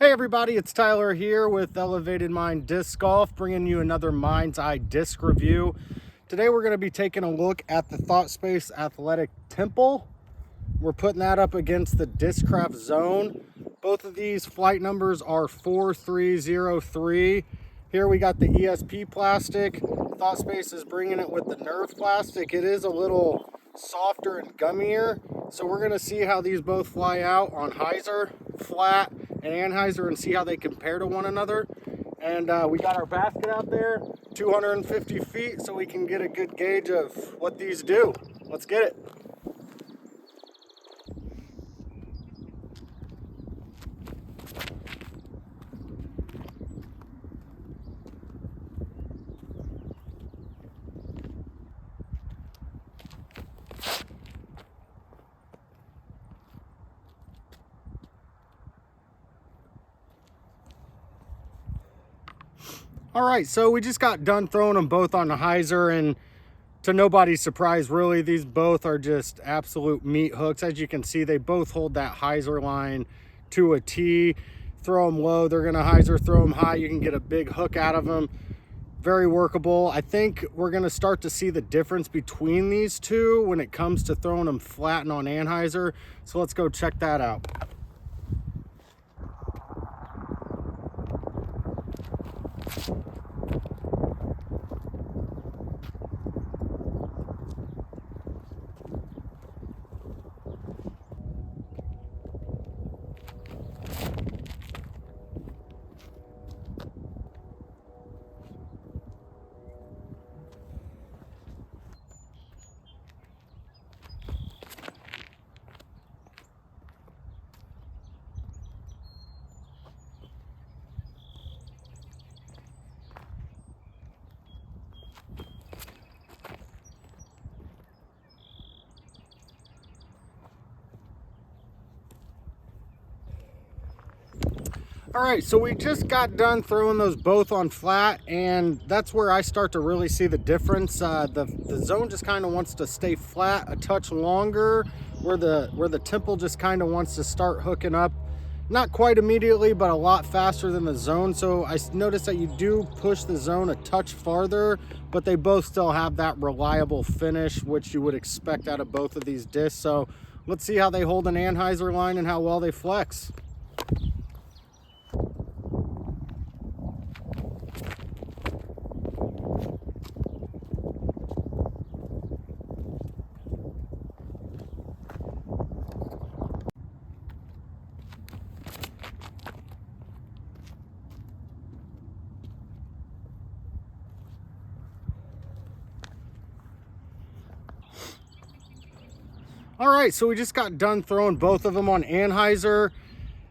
Hey everybody, it's Tyler here with Elevated Mind Disc Golf, bringing you another Mind's Eye disc review. Today we're going to be taking a look at the ThoughtSpace Athletic Temple. We're putting that up against the Discraft Zone. Both of these flight numbers are 4303. Here we got the ESP plastic. ThoughtSpace is bringing it with the Nerve plastic. It is a little softer and gummier. So we're going to see how these both fly out on hyzer, flat, and anhyzer and see how they compare to one another. And we got our basket out there, 250 feet, so we can get a good gauge of what these do. Let's get it. All right, so we just got done throwing them both on the hyzer, and to nobody's surprise, really, these both are just absolute meat hooks. As you can see, they both hold that hyzer line to a T. Throw them low, they're gonna hyzer. Throw them high, you can get a big hook out of them. Very workable. I think we're gonna start to see the difference between these two when it comes to throwing them flat and on anhyzer. So let's go check that out. All right, so we just got done throwing those both on flat, and that's where I start to really see the difference. The zone just kind of wants to stay flat a touch longer, where the temple just kind of wants to start hooking up. Not quite immediately, but a lot faster than the zone. So I noticed that you do push the zone a touch farther, but they both still have that reliable finish, which you would expect out of both of these discs. So let's see how they hold an anhyzer line and how well they flex. All right, so we just got done throwing both of them on anhyzer,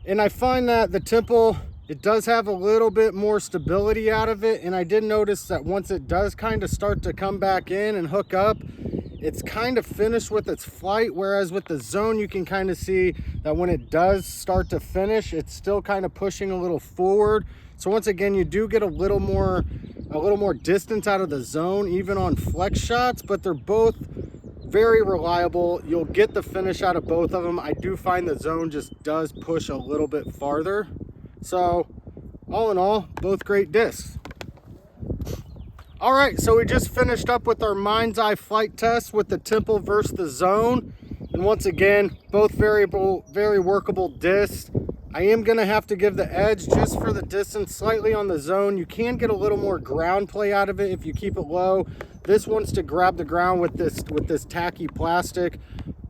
and I find that the temple, it does have a little bit more stability out of it, and I did notice that once it does kind of start to come back in and hook up, it's kind of finished with its flight, whereas with the zone, you can kind of see that when it does start to finish, it's still kind of pushing a little forward. So once again, you do get a little more distance out of the zone, even on flex shots, but they're both very reliable. You'll get the finish out of both of them. I do find the zone just does push a little bit farther. So all in all, both great discs. All right, so we just finished up with our Mind's Eye flight test with the temple versus the zone. And once again, both very workable discs. I am gonna have to give the edge just for the distance slightly on the zone. You can get a little more ground play out of it if you keep it low. This wants to grab the ground with this tacky plastic,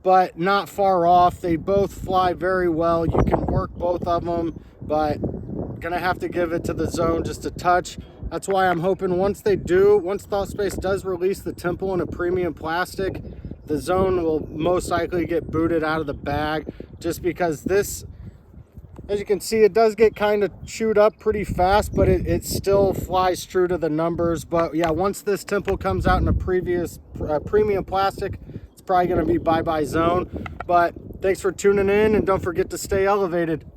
but not far off. They both fly very well. You can work both of them, but gonna have to give it to the zone just a touch. That's why I'm hoping once ThoughtSpace does release the temple in a premium plastic, the zone will most likely get booted out of the bag, just because this, as you can see, it does get kind of chewed up pretty fast, but it still flies true to the numbers. But yeah, once this temple comes out in a premium plastic, it's probably going to be bye-bye zone. But thanks for tuning in, and don't forget to stay elevated.